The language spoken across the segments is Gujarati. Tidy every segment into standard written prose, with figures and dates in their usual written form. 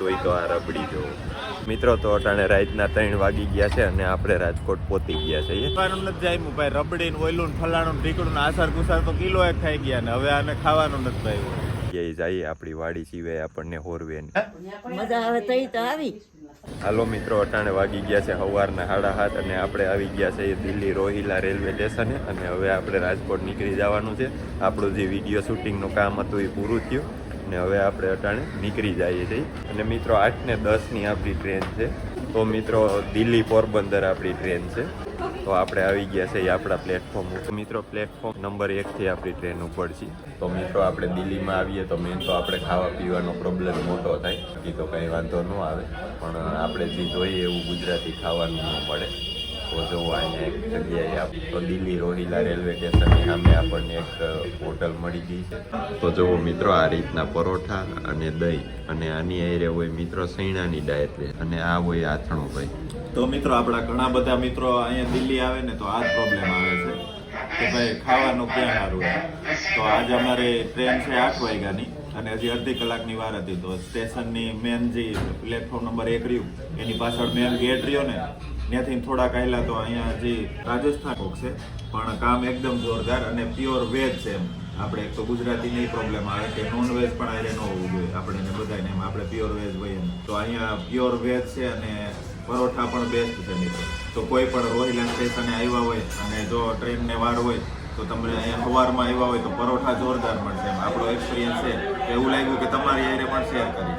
હોય તો આ રબડી જો મિત્રો. તો અટાણે રાતના 3 વાગી ગયા છે અને આપણે રાજકોટ પહોંચી ગયા છીએ. ખાવાનું નથી જાય ભાઈ, રબડી ને ઓયલું ને ફલાણું ઢીકડું આસાર કુસાર તો કિલો એક ખાઈ ગયા ને હવે આને ખાવાનું નથી ભાઈ. જઈએ આપણી વાડી સિવાય આપણને હોરવે મજા આવે તો આવી. હાલો મિત્રો, અટાણે વાગી ગયા છે સવારના 7:30 અને આપણે આવી ગયા છે દિલ્હી રોહિલા રેલવે સ્ટેશને અને હવે આપણે રાજકોટ નીકળી જવાનું છે. આપણું જે વિડીયો શૂટિંગનું કામ હતું એ પૂરું થયું અને હવે આપણે અટાણે નીકળી જઈએ છીએ. અને મિત્રો 8:10ની આપણી ટ્રેન છે. તો મિત્રો દિલ્હી પોરબંદર આપણી ટ્રેન છે. તો આપણે આવી ગયા છે આપણા પ્લેટફોર્મ ઉપર. મિત્રો પ્લેટફોર્મ નંબર 1થી આપણી ટ્રેન ઉપડશે. તો મિત્રો આપણે દિલ્હીમાં આવીએ તો મેન તો આપણે ખાવા પીવાનો પ્રોબ્લેમ મોટો થાય, એ તો કંઈ વાંધો ન આવે, પણ આપણે જે જોઈએ એવું ગુજરાતી ખાવાનું ન મળે. તો જો અહીંયા એક જગ્યાએ તો દિલ્હી રોહિલા રેલવે સ્ટેશનની સામે આપણને એક હોટલ મળી ગઈ છે. તો જુઓ મિત્રો, આ રીતના પરોઠા અને દહીં અને આની આરે હોય મિત્રો સૈણાની ડાયટ અને આ હોય આથણો ભાઈ. તો મિત્રો આપણા ઘણા બધા મિત્રો અહીંયા દિલ્હી આવે ને તો આ જ પ્રોબ્લેમ આવે છે કે ભાઈ ખાવાનું ક્યાં સારું હોય. તો આજે અમારે ટ્રેન છે 8 વાગ્યાની અને હજી અડધી કલાકની વાર હતી. તો સ્ટેશનની મેન જે પ્લેટફોર્મ નંબર 1 રહ્યું એની પાછળ મેન ગેટ રહ્યો ને ત્યાંથી થોડા કહેલા તો અહીંયા જે રાજસ્થાન છે પણ કામ એકદમ જોરદાર અને પ્યોર વેજ છે. એમ આપણે એક તો ગુજરાતી નહીં પ્રોબ્લેમ આવે કે નોન વેજ પણ આરે ન હોવું જોઈએ આપણે બધાને, એમ આપણે પ્યોર વેજ હોય એમ. તો અહીંયા પ્યોર વેજ છે અને પરોઠા પણ બેસ્ટ છે મિત્રો. તો કોઈ પણ રોહિલા સ્ટેશને આવ્યા હોય અને જો ટ્રેનને વાર હોય તો તમને અહીંયા સવારમાં આવ્યા હોય તો પરોઠા જોરદાર મળશે. એમ આપણો એક્સપિરિયન્સ છે એવું લાગ્યું કે તમારી આરે પણ શેર કરી.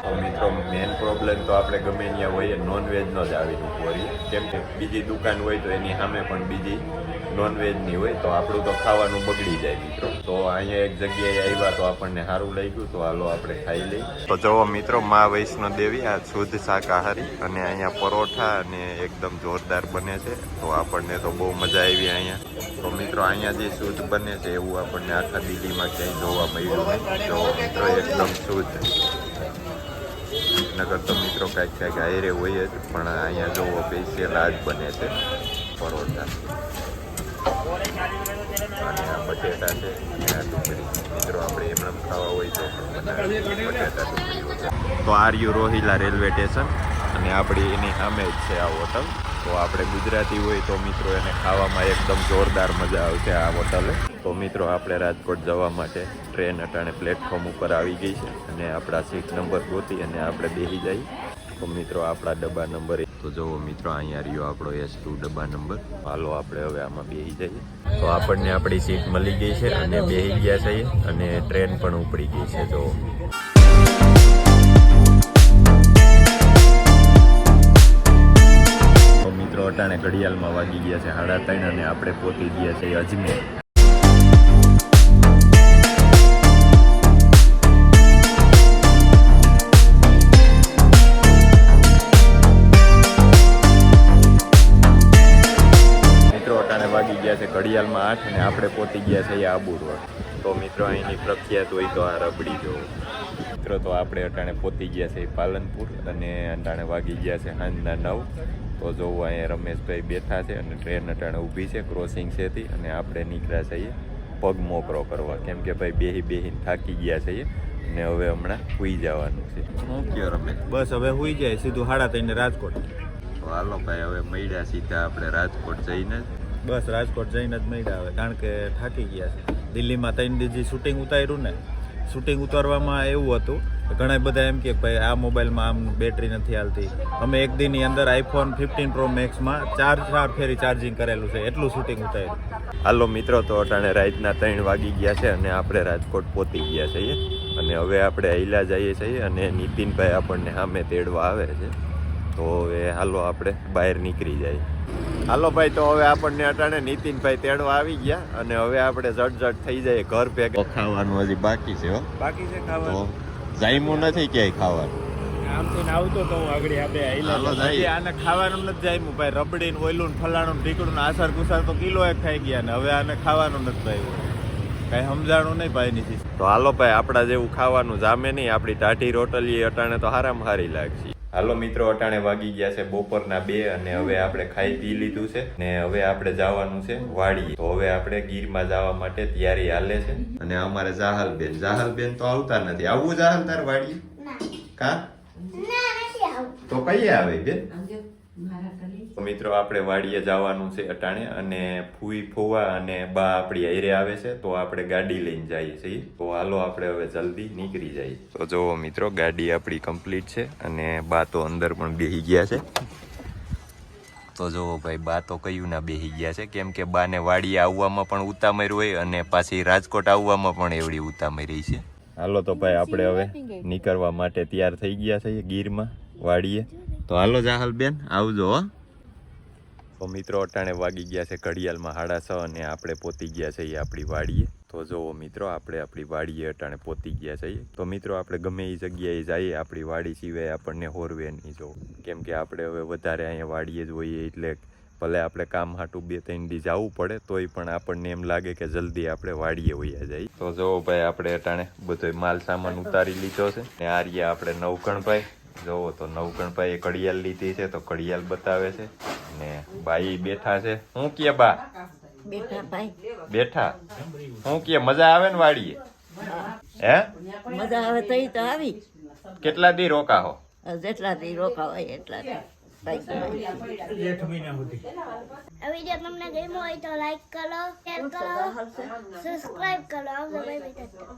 તો મિત્રો મેન પ્રોબ્લેમ તો આપણે ગમે ત્યાં હોઈએ નોનવેજનો જ આવીને ઊભો રહીએ, કેમ કે બીજી દુકાન હોય તો એની સામે પણ બીજી નોનવેજની હોય તો આપણું તો ખાવાનું બગડી જાય મિત્રો. તો અહીંયા એક જગ્યાએ આવ્યા તો આપણને સારું લાગ્યું તો હાલો આપણે ખાઈ લઈએ. તો જુઓ મિત્રો, મા વૈષ્ણો દેવી આ શુદ્ધ શાકાહારી અને અહીંયા પરોઠા અને એકદમ જોરદાર બને છે. તો આપણને તો બહુ મજા આવી અહીંયા. તો મિત્રો અહીંયા જે શુદ્ધ બને છે એવું આપણને આખા દિલ્હીમાં ક્યાંય જોવા મળ્યું નહીં. તો મિત્રો એકદમ શુદ્ધ, નગર તો મિત્રો કાંઈક આયરે હોય જ, પણ અહીંયા જોવો સ્પેશિયલ આ જ બને છે પરોઠા અને આ બટેટા છે અને આ ડુંગળી. મિત્રો આપણે એમણે ખાવા હોય તો બટેટા ડુંગળી હોય. તો આર્યુ રોહિલા રેલવે સ્ટેશન અને આપણી એની સામે જ છે આ હોટલ. તો આપણે ગુજરાતી હોય તો મિત્રો એને ખાવામાં એકદમ જોરદાર મજા આવશે આ હોટલે. તો મિત્રો આપણે રાજકોટ જવા માટે ટ્રેન અટાણે પ્લેટફોર્મ ઉપર આવી ગઈ છે અને આપણા સીટ નંબર ગોતી અને આપણે બેસી જઈએ. તો મિત્રો આપણા ડબ્બા નંબર 1. તો જુઓ મિત્રો અહીંયા રહ્યો આપણો S2 ડબ્બા નંબર. હાલો આપણે હવે આમાં બેસી જઈએ. તો આપણને આપણી સીટ મળી ગઈ છે અને બેસી ગયા છીએ અને ટ્રેન પણ ઉપડી ગઈ છે. જુઓ મિત્રો અટાણે ઘડિયાળમાં વાગી ગયા છે 3:30 અને આપણે પહોંચી ગયા છે અજમેર. મિત્રો અટાણે વાગી ગયા છે ઘડિયાળમાં 8 અને આપણે પહોંચી ગયા છે આબુ રોડ. તો મિત્રો અહીંની પ્રખ્યાત હોય તો આ રબડી જો મિત્રો. તો આપણે અટાણે પહોંચી ગયા છે પાલનપુર અને અટાણે વાગી ગયા છે સાંજના 9. તો જોવું અહીંયા રમેશભાઈ બેઠા છે અને ટ્રેન અટાણે ઊભી છે ક્રોસિંગ છેથી અને આપણે નીકળ્યા છીએ પગ મોકરો કરવા, કેમ કે ભાઈ બેહીને થાકી ગયા છીએ અને હવે હમણાં સૂઈ જવાનું છે. શું કહો રમેશ? બસ હવે સૂઈ જાય સીધું 3:30 રાજકોટ. તો હાલો ભાઈ હવે મળ્યા સીધા આપણે રાજકોટ જઈને બસ રાજકોટ જઈને જ મળ્યા હવે, કારણ કે થાકી ગયા છે. દિલ્હીમાં 3 દી શૂટિંગ ઉતાર્યું ને, શૂટિંગ ઉતારવામાં એવું હતું ઘણા બધા એમ કે ભાઈ આ મોબાઈલમાં આમ બેટરી નથી હાલતી. અમે એક દિનની અંદર iPhone 15 Pro Maxમાં 4 ફેરી ચાર્જિંગ કરેલું છે, એટલું શૂટિંગ ઉતાર્યું. હાલો મિત્રો, તો અટાણે રાતના 3 વાગી ગયા છે અને આપણે રાજકોટ પહોંચી ગયા છીએ અને હવે આપણે હૈલા જઈએ છીએ અને નીતિનભાઈ આપણને સામે તેડવા આવે છે. તો હવે હાલો આપણે બહાર નીકળી જાય. હાલો ભાઈ, તો હવે આપણને અટાણે નીતિનભાઈ તેડવા આવી ગયા અને હવે આપણે ઝટ થઈ જાય ઘર ભેગા. ખાવાનું હજી બાકી છે હો, બાકી છે ખાવાનું. જાયમું નથી ક્યાંય ખાવાનું. આમથી આવતો તો હું આગળ આપણે આને ખાવાનું નથી જાયમું ભાઈ. રબડી ને ઓયલું ને ફલાણું ઢીકડું આસાર કુસાર તો કિલો એક ખાઈ ગયા ને હવે આને ખાવાનું નથી ભાઈ. કઈ સમજાણું નહીં ભાઈ ની. તો હાલો ભાઈ, આપણા જેવું ખાવાનું જામે નહીં. આપણી ટાઢી રોટલી અટાણે તો હારામાં હારી લાગશે. હાલો મિત્રો, અટાણે વાગી ગયા છે બપોરના 2 અને હવે આપણે ખાઈ પી લીધું છે ને હવે આપણે જવાનું છે વાડી. તો હવે આપણે ગીરમાં જવા માટે તૈયારી હાલે છે અને અમારે જાહલબેન તો આવતા નથી. આવવું જાહલ તાર વાડી? કા તો કઈ આવે બેન? તો મિત્રો આપણે વાડીએ જવાનું છે અટાણે અને ફૂઈ ફોવા અને બા આપણી હારે આવે છે તો આપણે ગાડી લઈને જઈએ છીએ. તો હાલો આપણે હવે જલ્દી નીકળી જઈએ. તો જો મિત્રો ગાડી આપણી કમ્પ્લીટ છે અને બા તો અંદર પણ બેસી ગયા છે. તો જો ભાઈ બા તો કયું ના બેસી ગયા છે કેમ કે બાને વાડીએ આવવામાં પણ ઉતામળ હોય અને પાછી રાજકોટ આવવામાં પણ એવડી ઉતામળ રહી છે. હાલો તો ભાઈ આપણે હવે નીકળવા માટે તૈયાર થઈ ગયા છે ગીરમાં વાડીએ. તો હાલો જાહલ બેન આવજો હો. તો મિત્રો અટાણે વાગી ગયા છે ઘડિયાળમાં 6:30 અને આપણે પહોંચી ગયા છીએ આપણી વાડીએ. તો જુઓ મિત્રો આપણે આપણી વાડીએ અટાણે પહોંચી ગયા છીએ. તો મિત્રો આપણે ગમે એ જગ્યાએ જઈએ આપણી વાડી સિવાય આપણને હોરવે નહીં જો કેમ કે આપણે હવે વધારે અહીંયા વાડીએ જ હોઈએ એટલે ભલે આપણે કામ હાટું 2-3 દી જવું પડે તોય પણ આપણને એમ લાગે કે જલ્દી આપણે વાડીએ વયા જઈએ. તો જુઓ ભાઈ આપણે અટાણે બધો માલ સામાન ઉતારી લીધો છે ને આ રહ્યા આપણે નવકણભાઈ. જોવો તો નવકણભાઈએ ઘડિયાળ લીધી છે તો ઘડિયાળ બતાવે છે ને બાઈ બેઠા છે. હું કે બા બેઠા ભાઈ બેઠા હું કે મજા આવે ને વાડીએ? હે મજા આવે તઈ તો આવી. કેટલા દી રોકા હો? જેટલા દી રોકાવાય એટલા દી. આ વિડીયો તમને ગમ્યો હોય તો લાઈક કરો, શેર કરો, સબસ્ક્રાઇબ કરો. આવજો, બાય બાય.